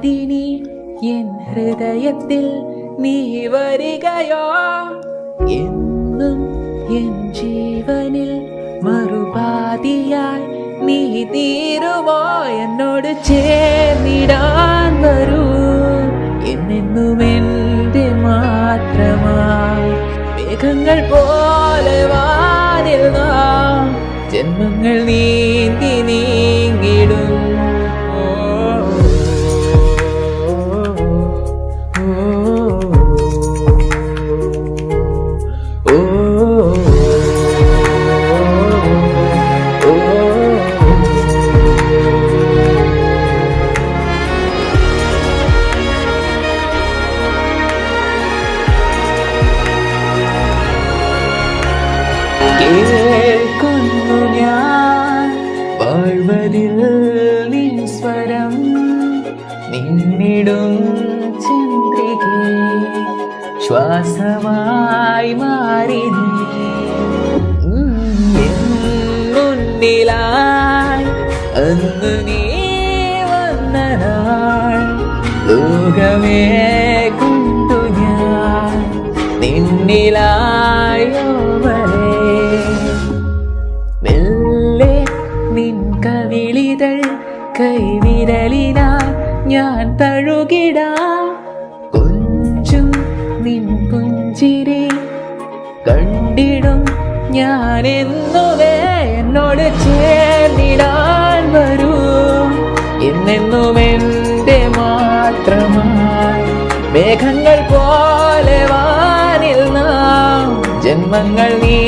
അതിനി എൻ ഹൃദയത്തിൽ നീ വരികയോ എന്നും എൻ ജീവനിൽ മറുപാതിയായി നീ തീരുമോ എന്നോട് ചേർന്നിടാൻ വരൂ എന്നെന്നും എൻ്റെ മാത്രമായി മേഘങ്ങൾ പോലെ വാനിൽ നാം ജന്മങ്ങൾ നീന്തി നീങ്ങിടും കേൾക്കുന്നു ഞാൻ വാഴ്വതിൽ നിൻ സ്വരം നിന്നിടും ചന്ദ്രികേ ശ്വാസമായി മാറി മുന്നിലായി അന്ന് നീ വന്ന നാൾ ലോകമേ കൊണ്ടു ഞാൻ നിന്നിലായോ മെല്ലെ നിൻ കവിളിതൾ കൈവിരലിനാൽ ഞാൻ തഴുകിടാം കൊഞ്ചും നിൻ പുഞ്ചിരി കണ്ടിടും ഞാൻ എന്നുവേ എന്നോട് ചേർന്നിടാൻ വരൂ എന്നെന്നും എൻ്റെ മാത്രമായി മേഘങ്ങൾ പോലെ വാനിൽ നാം ജന്മങ്ങൾ നീ